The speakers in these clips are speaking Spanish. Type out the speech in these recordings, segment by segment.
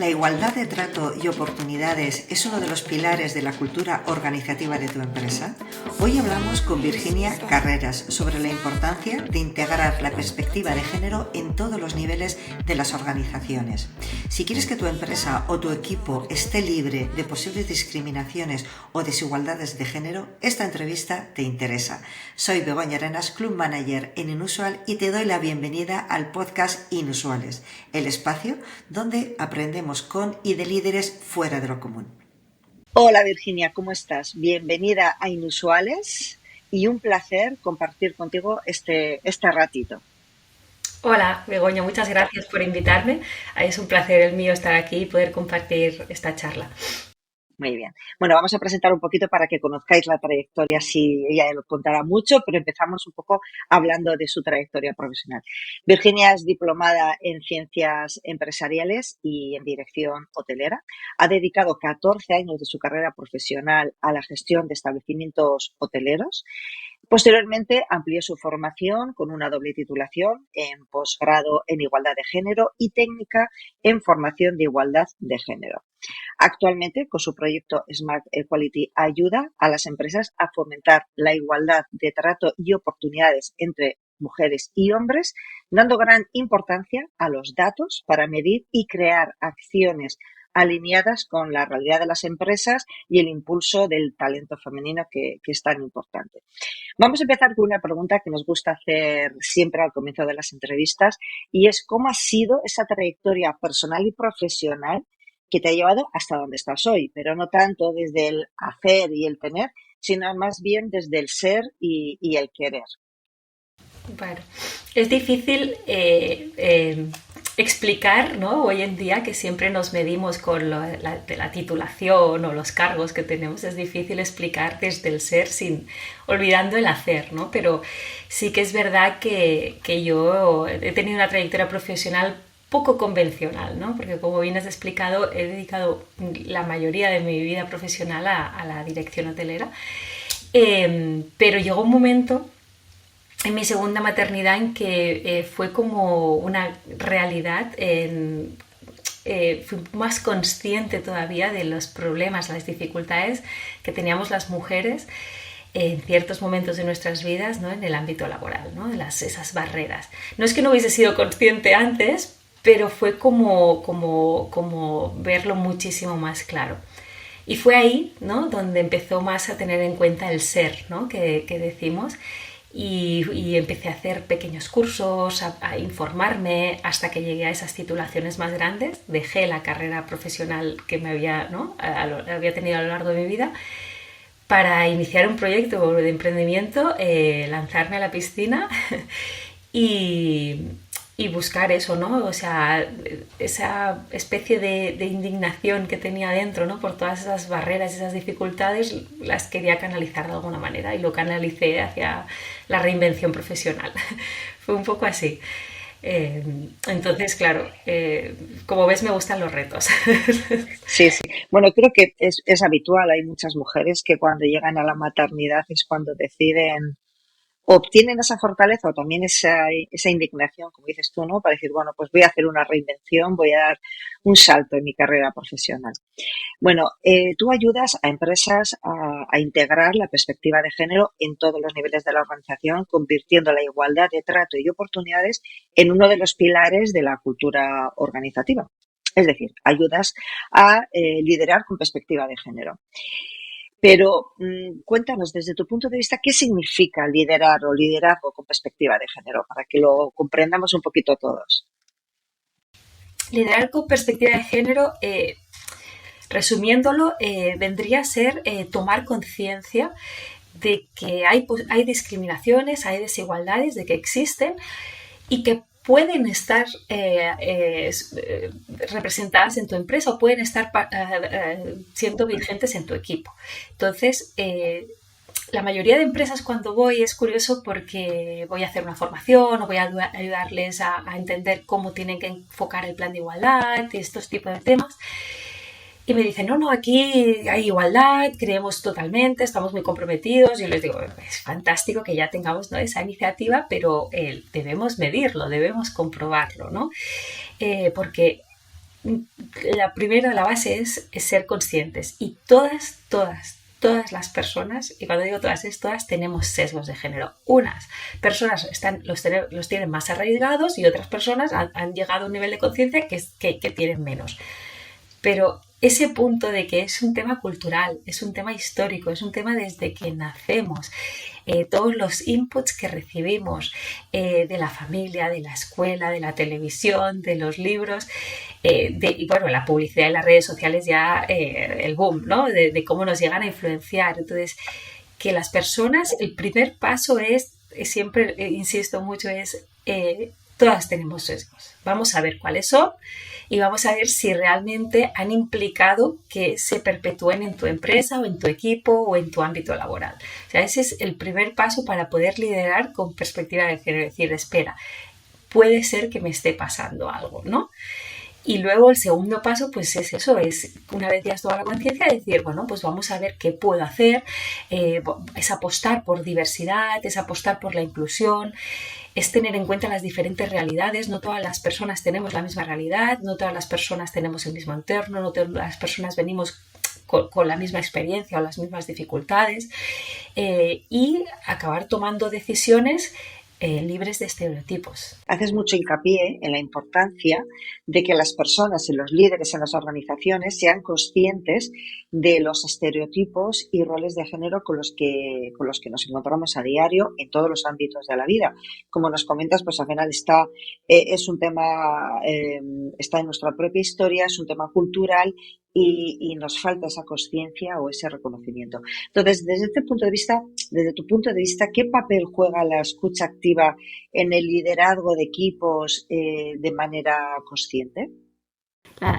La igualdad de trato y oportunidades es uno de los pilares de la cultura organizativa de tu empresa. Hoy hablamos con Virginia Carreras sobre la importancia de integrar la perspectiva de género en todos los niveles de las organizaciones. Si quieres que tu empresa o tu equipo esté libre de posibles discriminaciones o desigualdades de género, esta entrevista te interesa. Soy Begoña Arenas, Club Manager en Inusual, y te doy la bienvenida al podcast Inusuales, el espacio donde aprendemos con y de líderes fuera de lo común. Hola Virginia, ¿cómo estás? Bienvenida a Inusuales y un placer compartir contigo este ratito. Hola Begoña, muchas gracias por invitarme. Es un placer el mío estar aquí y poder compartir esta charla. Muy bien. Bueno, vamos a presentar un poquito para que conozcáis la trayectoria, si ella lo contará mucho, pero empezamos un poco hablando de su trayectoria profesional. Virginia es diplomada en Ciencias Empresariales y en Dirección Hotelera. Ha dedicado 14 años de su carrera profesional a la gestión de establecimientos hoteleros. Posteriormente amplió su formación con una doble titulación en posgrado en Igualdad de Género y técnica en Formación de Igualdad de Género. Actualmente, con su proyecto Smart Equality, ayuda a las empresas a fomentar la igualdad de trato y oportunidades entre mujeres y hombres, dando gran importancia a los datos para medir y crear acciones alineadas con la realidad de las empresas y el impulso del talento femenino que es tan importante. Vamos a empezar con una pregunta que nos gusta hacer siempre al comienzo de las entrevistas, y es: ¿cómo ha sido esa trayectoria personal y profesional que te ha llevado hasta donde estás hoy? Pero no tanto desde el hacer y el tener, sino más bien desde el ser y el querer. Bueno, es difícil explicar, ¿no? Hoy en día, que siempre nos medimos con la titulación o los cargos que tenemos, es difícil explicar desde el ser olvidando el hacer, ¿no? Pero sí que es verdad que yo he tenido una trayectoria profesional poco convencional, ¿no? Porque, como bien has explicado, he dedicado la mayoría de mi vida profesional a la dirección hotelera, pero llegó un momento en mi segunda maternidad en que fue como una realidad. Fui más consciente todavía de los problemas, las dificultades que teníamos las mujeres en ciertos momentos de nuestras vidas, ¿no? En el ámbito laboral, ¿no? Esas barreras. No es que no hubiese sido consciente antes, pero fue como verlo muchísimo más claro. Y fue ahí, ¿no?, donde empezó más a tener en cuenta el ser, ¿no?, que decimos. Y empecé a hacer pequeños cursos, a informarme, hasta que llegué a esas titulaciones más grandes. Dejé la carrera profesional que me había tenido a lo largo de mi vida para iniciar un proyecto de emprendimiento, lanzarme a la piscina y buscar eso, ¿no? O sea, esa especie de indignación que tenía dentro, ¿no?, por todas esas barreras, esas dificultades, las quería canalizar de alguna manera, y lo canalicé hacia la reinvención profesional. Fue un poco así. Entonces, claro, como ves, me gustan los retos. Sí, sí. Bueno, creo que es habitual. Hay muchas mujeres que cuando llegan a la maternidad es cuando deciden, obtienen esa fortaleza o también esa indignación, como dices tú, ¿no? Para decir, bueno, pues voy a hacer una reinvención, voy a dar un salto en mi carrera profesional. Bueno, tú ayudas a empresas a integrar la perspectiva de género en todos los niveles de la organización, convirtiendo la igualdad de trato y oportunidades en uno de los pilares de la cultura organizativa. Es decir, ayudas a liderar con perspectiva de género. Pero cuéntanos, desde tu punto de vista, ¿qué significa liderar o liderazgo con perspectiva de género? Para que lo comprendamos un poquito todos. Liderar con perspectiva de género, resumiéndolo, vendría a ser tomar conciencia de que hay discriminaciones, hay desigualdades, de que existen y que pueden estar representadas en tu empresa o pueden estar siendo vigentes en tu equipo. Entonces, la mayoría de empresas, cuando voy, es curioso porque voy a hacer una formación o voy a ayudarles a entender cómo tienen que enfocar el plan de igualdad y estos tipos de temas. Y me dicen, no, aquí hay igualdad, creemos totalmente, estamos muy comprometidos. Y yo les digo, es fantástico que ya tengamos, ¿no?, esa iniciativa, pero debemos medirlo, debemos comprobarlo, ¿no? Porque la base es ser conscientes. Y todas las personas, y cuando digo todas, es todas, tenemos sesgos de género. Unas personas los tienen más arraigados y otras personas han llegado a un nivel de conciencia que tienen menos. Pero ese punto de que es un tema cultural, es un tema histórico, es un tema desde que nacemos, todos los inputs que recibimos de la familia, de la escuela, de la televisión, de los libros, y bueno, la publicidad y las redes sociales ya, el boom, ¿no? De cómo nos llegan a influenciar. Entonces, que las personas, el primer paso siempre insisto mucho, todas tenemos sesgos. Vamos a ver cuáles son y vamos a ver si realmente han implicado que se perpetúen en tu empresa o en tu equipo o en tu ámbito laboral. O sea, ese es el primer paso para poder liderar con perspectiva de género. Decir, espera, puede ser que me esté pasando algo, ¿no? Y luego el segundo paso, pues es eso, es una vez ya has tomado la conciencia, decir, bueno, pues vamos a ver qué puedo hacer, es apostar por diversidad, es apostar por la inclusión, es tener en cuenta las diferentes realidades. No todas las personas tenemos la misma realidad, no todas las personas tenemos el mismo entorno, no todas las personas venimos con la misma experiencia o las mismas dificultades, y acabar tomando decisiones libres de estereotipos. Haces mucho hincapié en la importancia de que las personas y los líderes en las organizaciones sean conscientes de los estereotipos y roles de género con los que nos encontramos a diario en todos los ámbitos de la vida. Como nos comentas, pues al final es un tema, está en nuestra propia historia, es un tema cultural y nos falta esa conciencia o ese reconocimiento. Entonces, desde tu punto de vista, ¿qué papel juega la escucha activa en el liderazgo de equipos de manera consciente?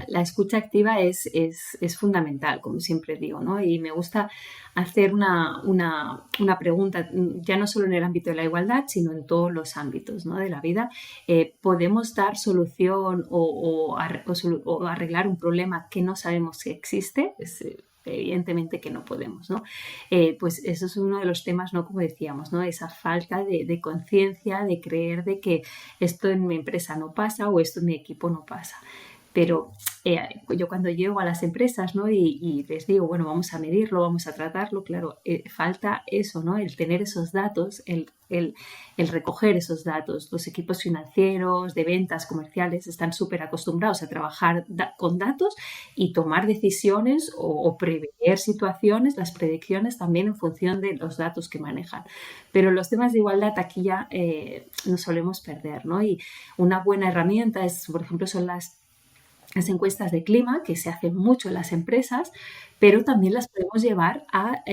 La escucha activa es fundamental, como siempre digo, ¿no? Y me gusta hacer una pregunta, ya no solo en el ámbito de la igualdad, sino en todos los ámbitos, ¿no?, de la vida. ¿Podemos dar solución o arreglar un problema que no sabemos que existe? Evidentemente que no podemos, ¿no? Pues eso es uno de los temas, ¿no?, como decíamos, ¿no?, esa falta de conciencia, de creer de que esto en mi empresa no pasa o esto en mi equipo no pasa. Pero yo cuando llego a las empresas, ¿no?, y les digo, bueno, vamos a medirlo, vamos a tratarlo, claro, falta eso, ¿no?, el tener esos datos, el recoger esos datos. Los equipos financieros, de ventas, comerciales, están súper acostumbrados a trabajar con datos y tomar decisiones o prever situaciones, las predicciones también en función de los datos que manejan. Pero los temas de igualdad aquí ya nos solemos perder, ¿no? Y una buena herramienta por ejemplo, son las encuestas de clima, que se hacen mucho en las empresas, pero también las podemos llevar a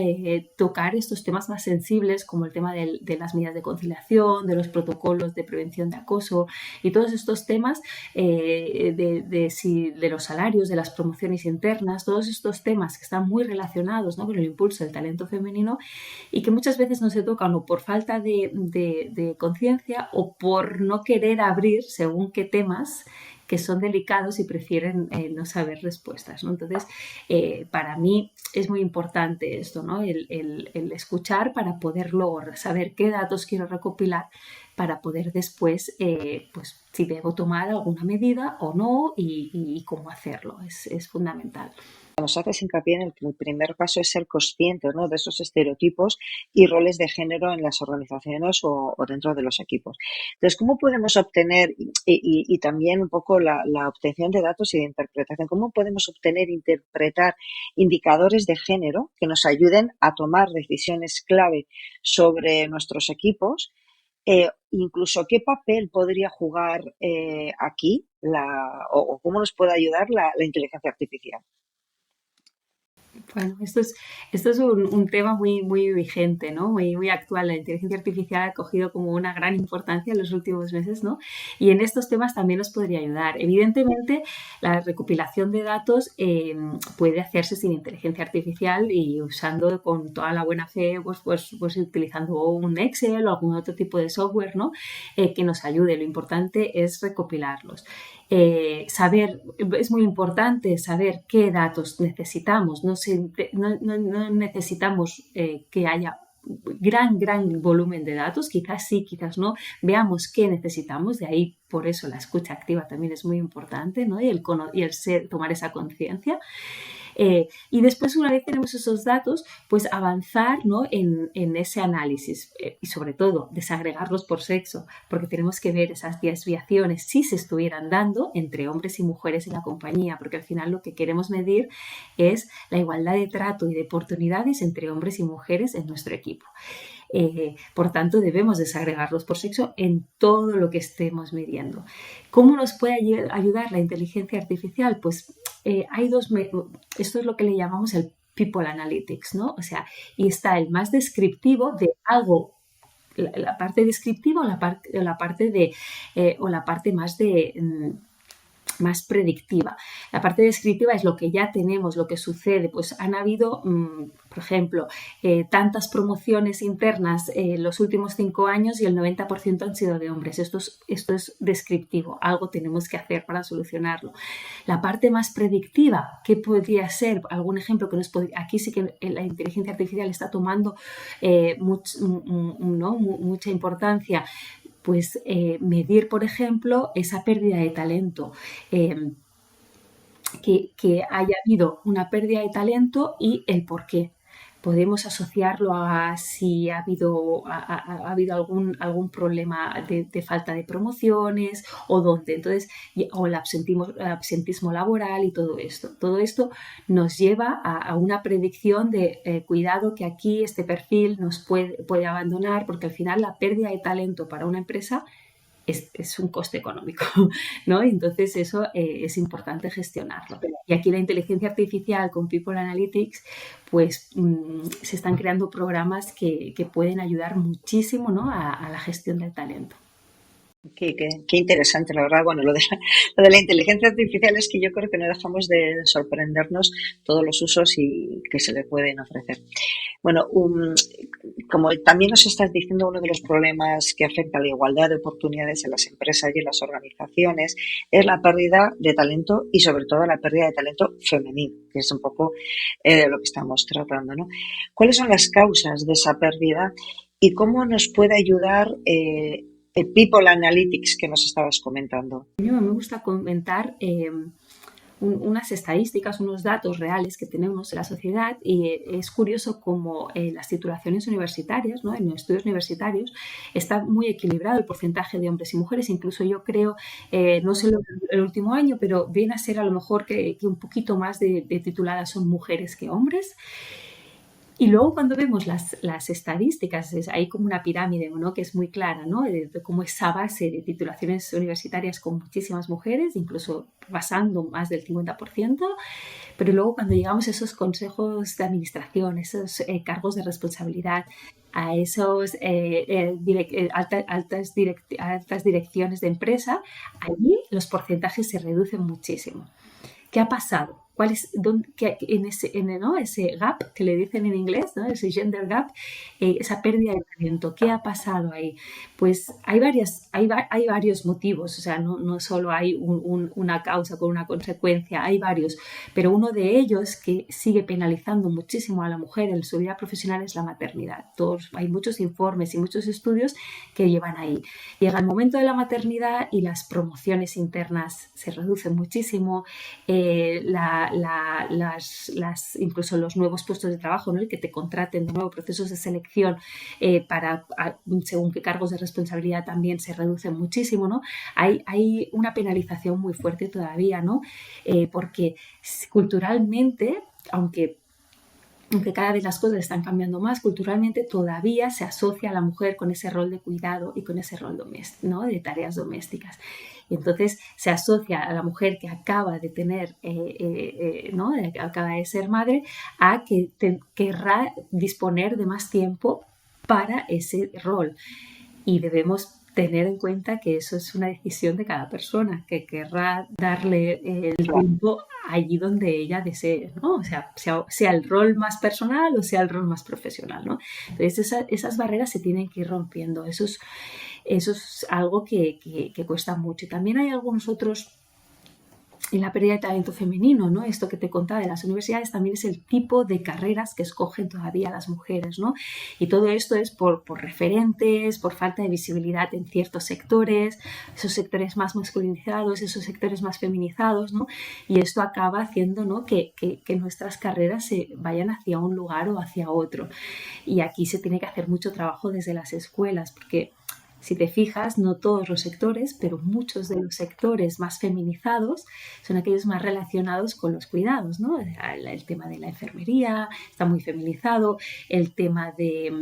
tocar estos temas más sensibles, como el tema de las medidas de conciliación, de los protocolos de prevención de acoso y todos estos temas de los salarios, de las promociones internas, todos estos temas que están muy relacionados, ¿no?, con el impulso del talento femenino y que muchas veces no se tocan o por falta de conciencia o por no querer abrir según qué temas que son delicados y prefieren no saber respuestas, ¿no? Entonces, para mí es muy importante esto, ¿no?, el escuchar para poder luego saber qué datos quiero recopilar para poder después, pues si debo tomar alguna medida o no y cómo hacerlo. Es fundamental. Nos haces hincapié en que el primer paso es ser conscientes, ¿no?, de esos estereotipos y roles de género en las organizaciones o dentro de los equipos. Entonces, ¿cómo podemos obtener, y también un poco la obtención de datos y de interpretación, cómo podemos obtener e interpretar indicadores de género que nos ayuden a tomar decisiones clave sobre nuestros equipos? Incluso, ¿qué papel podría jugar aquí o cómo nos puede ayudar la inteligencia artificial? Bueno, esto es un tema muy, muy vigente, ¿no?, muy actual. La inteligencia artificial ha cogido como una gran importancia en los últimos meses, ¿no? Y en estos temas también nos podría ayudar. Evidentemente, la recopilación de datos puede hacerse sin inteligencia artificial y usando con toda la buena fe, pues utilizando un Excel o algún otro tipo de software, ¿no?, que nos ayude. Lo importante es recopilarlos. Es muy importante saber qué datos necesitamos. No necesitamos que haya gran volumen de datos, quizás sí, quizás no, veamos qué necesitamos, de ahí por eso la escucha activa también es muy importante, ¿no? Y el tomar esa conciencia. Y después, una vez tenemos esos datos, pues avanzar, ¿no? en ese análisis y sobre todo desagregarlos por sexo, porque tenemos que ver esas desviaciones si se estuvieran dando entre hombres y mujeres en la compañía, porque al final lo que queremos medir es la igualdad de trato y de oportunidades entre hombres y mujeres en nuestro equipo. Por tanto, debemos desagregarlos por sexo en todo lo que estemos midiendo. ¿Cómo nos puede ayudar la inteligencia artificial? Pues hay esto es lo que le llamamos el People Analytics, ¿no? O sea, y está el más descriptivo de algo, la parte descriptiva o la parte más más predictiva. La parte descriptiva es lo que ya tenemos, lo que sucede. Pues han habido, por ejemplo, tantas promociones internas en los últimos 5 años y el 90% han sido de hombres. Esto es descriptivo, algo tenemos que hacer para solucionarlo. La parte más predictiva, ¿qué podría ser? Algún ejemplo que aquí sí que la inteligencia artificial está tomando mucha importancia. Pues medir, por ejemplo, esa pérdida de talento, que haya habido una pérdida de talento y el por qué. Podemos asociarlo a si ha habido algún problema de falta de promociones o dónde, entonces, o el absentismo laboral y todo esto. Todo esto nos lleva a una predicción de cuidado, que aquí este perfil nos puede abandonar, porque al final la pérdida de talento para una empresa es un coste económico, ¿no? Entonces eso es importante gestionarlo. Y aquí la inteligencia artificial con People Analytics, pues se están creando programas que pueden ayudar muchísimo, ¿no? a la gestión del talento. Qué interesante, la verdad. Bueno, lo de la inteligencia artificial es que yo creo que no dejamos de sorprendernos todos los usos y que se le pueden ofrecer. Bueno, como también nos estás diciendo, uno de los problemas que afecta a la igualdad de oportunidades en las empresas y en las organizaciones es la pérdida de talento y sobre todo la pérdida de talento femenino, que es un poco lo que estamos tratando, ¿no? ¿Cuáles son las causas de esa pérdida y cómo nos puede ayudar el People Analytics que nos estabas comentando? A mí me gusta comentar unas estadísticas, unos datos reales que tenemos en la sociedad, y es curioso cómo las titulaciones universitarias, ¿no? En los estudios universitarios está muy equilibrado el porcentaje de hombres y mujeres. Incluso yo creo, no sé el último año, pero viene a ser a lo mejor que un poquito más de tituladas son mujeres que hombres. Y luego cuando vemos las estadísticas, hay como una pirámide, ¿no? Que es muy clara, ¿no? De cómo esa base de titulaciones universitarias con muchísimas mujeres, incluso pasando más del 50%, pero luego cuando llegamos a esos consejos de administración, esos cargos de responsabilidad, a esos altas direcciones de empresa, allí los porcentajes se reducen muchísimo. ¿Qué ha pasado? ¿Cuál es ese gap que le dicen en inglés, ¿no? Ese gender gap, esa pérdida de talento? ¿Qué ha pasado ahí? Pues hay varios motivos, o sea, no solo hay una causa con una consecuencia, hay varios, pero uno de ellos que sigue penalizando muchísimo a la mujer en su vida profesional es la maternidad. Hay muchos informes y muchos estudios que llevan ahí. Llega el momento de la maternidad y las promociones internas se reducen muchísimo, incluso los nuevos puestos de trabajo, ¿no? El que te contraten de nuevo, procesos de selección según qué cargos de responsabilidad también se reducen muchísimo, ¿no? Hay una penalización muy fuerte todavía, ¿no? Porque culturalmente, aunque cada vez las cosas están cambiando más, culturalmente todavía se asocia a la mujer con ese rol de cuidado y con ese rol doméstico, ¿no? De tareas domésticas. Y entonces se asocia a la mujer que acaba de tener, ¿no? Acaba de ser madre, a que querrá disponer de más tiempo para ese rol. Y debemos tener en cuenta que eso es una decisión de cada persona, que querrá darle el tiempo allí donde ella desee, ¿no? O sea el rol más personal o sea el rol más profesional, ¿no? Entonces esas barreras se tienen que ir rompiendo. Eso es algo que cuesta mucho. Y también hay algunos otros la pérdida de talento femenino, ¿no? Esto que te contaba de las universidades también es el tipo de carreras que escogen todavía las mujeres, ¿no? Y todo esto es por referentes, por falta de visibilidad en ciertos sectores, esos sectores más masculinizados, esos sectores más feminizados, ¿no? Y esto acaba haciendo, ¿no? que nuestras carreras se vayan hacia un lugar o hacia otro. Y aquí se tiene que hacer mucho trabajo desde las escuelas, porque si te fijas, no todos los sectores, pero muchos de los sectores más feminizados son aquellos más relacionados con los cuidados, ¿no? El tema de la enfermería está muy feminizado, el tema de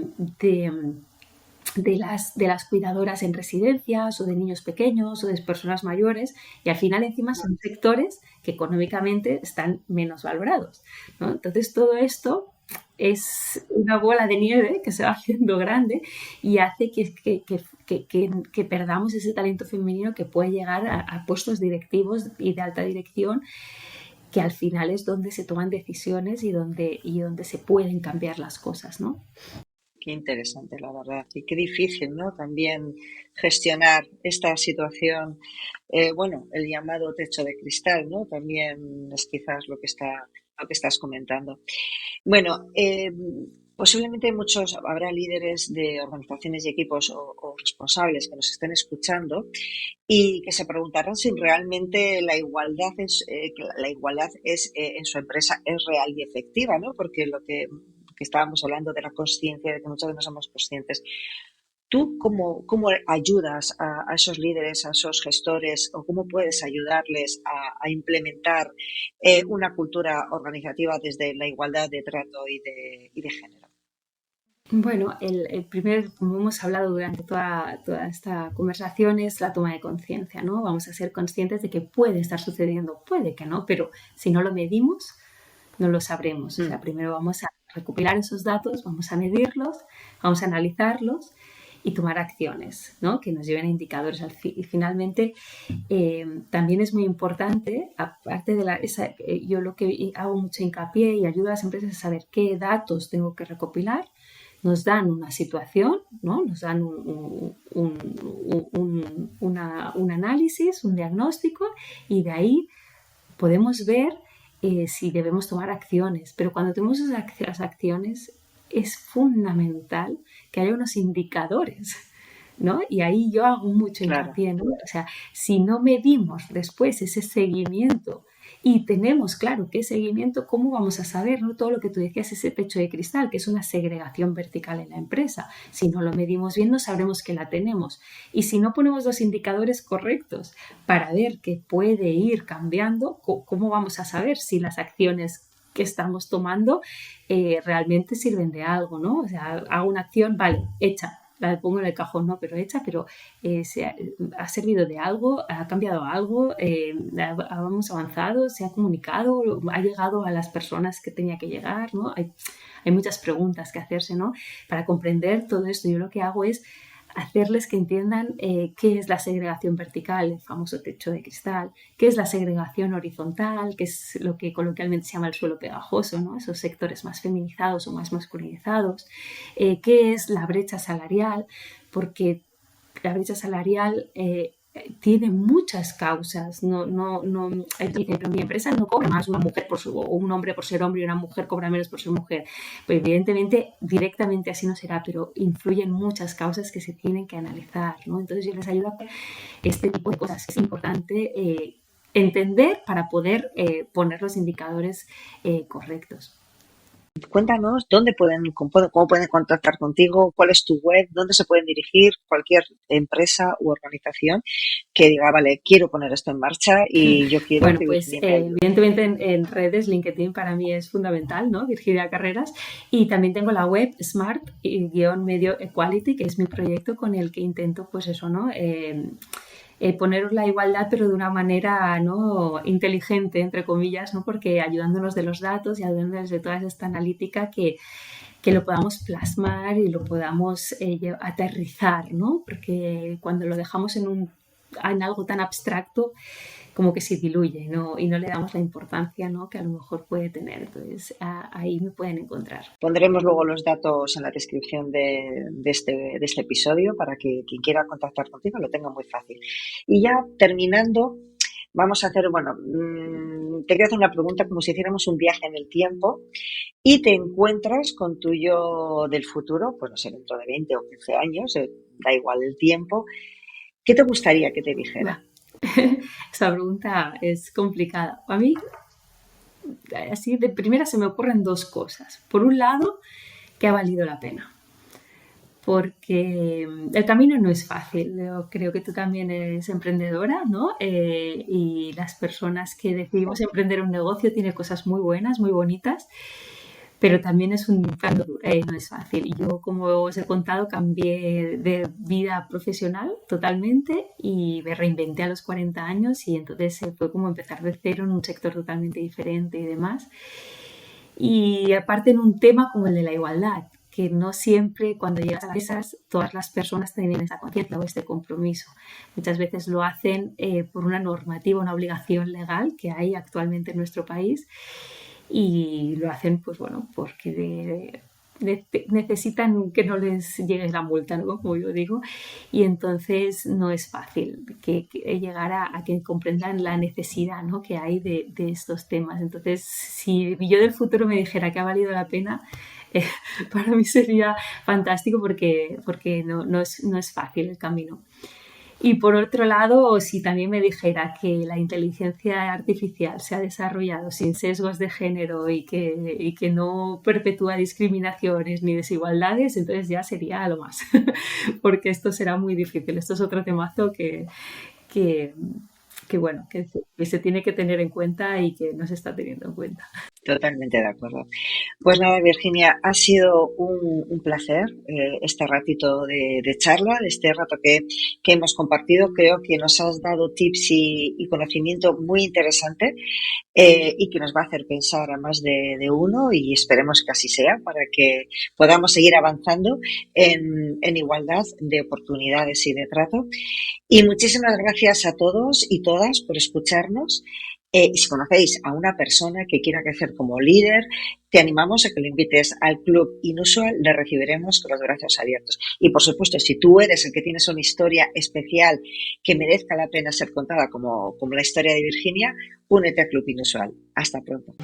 las cuidadoras en residencias o de niños pequeños o de personas mayores, y al final encima son sectores que económicamente están menos valorados, ¿no? Entonces todo esto es una bola de nieve que se va haciendo grande y hace que perdamos ese talento femenino que puede llegar a puestos directivos y de alta dirección, que al final es donde se toman decisiones y donde se pueden cambiar las cosas, ¿no? Qué interesante, la verdad. Y qué difícil, ¿no? También gestionar esta situación. Bueno, el llamado techo de cristal, ¿no? También es quizás lo que estás comentando. Bueno, posiblemente habrá líderes de organizaciones y equipos o responsables que nos estén escuchando y que se preguntarán si realmente la igualdad es en su empresa es real y efectiva, ¿no? Porque lo que estábamos hablando de la conciencia, de que muchas veces no somos conscientes. ¿Tú cómo ayudas a esos líderes, a esos gestores, o cómo puedes ayudarles a implementar una cultura organizativa desde la igualdad de trato y de género? Bueno, el primer, como hemos hablado durante toda esta conversación, es la toma de conciencia, ¿no? Vamos a ser conscientes de que puede estar sucediendo, puede que no, pero si no lo medimos, no lo sabremos. O sea, primero vamos a recopilar esos datos, vamos a medirlos, vamos a analizarlos y tomar acciones, ¿no? Que nos lleven a indicadores. Y finalmente, también es muy importante, aparte de yo lo que hago mucho hincapié y ayudo a las empresas a saber qué datos tengo que recopilar. Nos dan una situación, ¿no? Nos dan un análisis, un diagnóstico, y de ahí podemos ver si debemos tomar acciones. Pero cuando tenemos esas acciones es fundamental que haya unos indicadores, ¿no? Y ahí yo hago mucho hincapié, ¿no? O sea, si no medimos después ese seguimiento y tenemos claro qué seguimiento, ¿cómo vamos a saber, ¿no? Todo lo que tú decías, ese techo de cristal, que es una segregación vertical en la empresa. Si no lo medimos bien, no sabremos que la tenemos. Y si no ponemos los indicadores correctos para ver qué puede ir cambiando, ¿cómo vamos a saber si las acciones que estamos tomando realmente sirven de algo, ¿no? O sea, hago una acción, vale, hecha, la pongo en el cajón, no, pero hecha, pero ha servido de algo, ha cambiado algo, hemos avanzado, se ha comunicado, ha llegado a las personas que tenía que llegar, ¿no? Hay muchas preguntas que hacerse, ¿no? Para comprender todo esto, yo lo que hago es hacerles que entiendan qué es la segregación vertical, el famoso techo de cristal, qué es la segregación horizontal, que es lo que coloquialmente se llama el suelo pegajoso, ¿no? Esos sectores más feminizados o más masculinizados, qué es la brecha salarial, porque la brecha salarial tiene muchas causas. Pero mi empresa no cobra más una mujer o un hombre por ser hombre y una mujer cobra menos por ser mujer. Pues evidentemente, directamente así no será, pero influyen muchas causas que se tienen que analizar, ¿no? Entonces yo les ayudo a este tipo de cosas. Es importante entender para poder poner los indicadores correctos. Cuéntanos cómo pueden contactar contigo, cuál es tu web, dónde se pueden dirigir cualquier empresa u organización que diga, vale, quiero poner esto en marcha y yo quiero bueno, que pues evidentemente en redes, LinkedIn para mí es fundamental, ¿no? Virginia Carreras, y también tengo la web Smart-Medio Equality, que es mi proyecto con el que intento, pues eso, ¿no? Poner la igualdad, pero de una manera, ¿no? Inteligente, entre comillas, ¿no? Porque ayudándonos de los datos y ayudándonos de toda esta analítica que lo podamos plasmar y lo podamos aterrizar, ¿no? Porque cuando lo dejamos en algo tan abstracto, como que se diluye, ¿no? Y no le damos la importancia, ¿no? Que a lo mejor puede tener. Entonces, ahí me pueden encontrar. Pondremos luego los datos en la descripción de este episodio para que quien quiera contactar contigo lo tenga muy fácil. Y ya terminando, vamos a hacer, bueno, te quiero hacer una pregunta como si hiciéramos un viaje en el tiempo y te encuentras con tu yo del futuro, pues no sé, dentro de 20 o 15 años, da igual el tiempo. ¿Qué te gustaría que te dijera? Va. Esa pregunta es complicada. A mí, así de primera se me ocurren dos cosas. Por un lado, que ha valido la pena, porque el camino no es fácil. Yo creo que tú también eres emprendedora, ¿no? Y las personas que decidimos emprender un negocio tienen cosas muy buenas, muy bonitas, pero también es un camino duro, no es fácil. Yo, como os he contado, cambié de vida profesional totalmente y me reinventé a los 40 años y entonces fue como empezar de cero en un sector totalmente diferente y demás. Y aparte en un tema como el de la igualdad, que no siempre cuando llegas a esas, todas las personas tienen esa conciencia o este compromiso. Muchas veces lo hacen por una normativa, una obligación legal que hay actualmente en nuestro país y lo hacen pues bueno, porque necesitan que no les llegue la multa, ¿no? Como yo digo, y entonces no es fácil que llegar a que comprendan la necesidad, ¿no? Que hay de estos temas. Entonces, si yo del futuro me dijera que ha valido la pena, eh, para mí sería fantástico porque no es fácil el camino. Y por otro lado, si también me dijera que la inteligencia artificial se ha desarrollado sin sesgos de género y que no perpetúa discriminaciones ni desigualdades, entonces ya sería lo más, porque esto será muy difícil. Esto es otro temazo que, bueno, que se tiene que tener en cuenta y que no se está teniendo en cuenta. Totalmente de acuerdo. Pues nada, Virginia, ha sido un placer este ratito de charla, de este rato que hemos compartido. Creo que nos has dado tips y conocimiento muy interesante y que nos va a hacer pensar a más de uno y esperemos que así sea para que podamos seguir avanzando en igualdad de oportunidades y de trato. Y muchísimas gracias a todos y todas por escucharnos. Y si conocéis a una persona que quiera crecer como líder, te animamos a que lo invites al Club Inusual, le recibiremos con los brazos abiertos. Y por supuesto, si tú eres el que tienes una historia especial que merezca la pena ser contada como la historia de Virginia, únete al Club Inusual. Hasta pronto.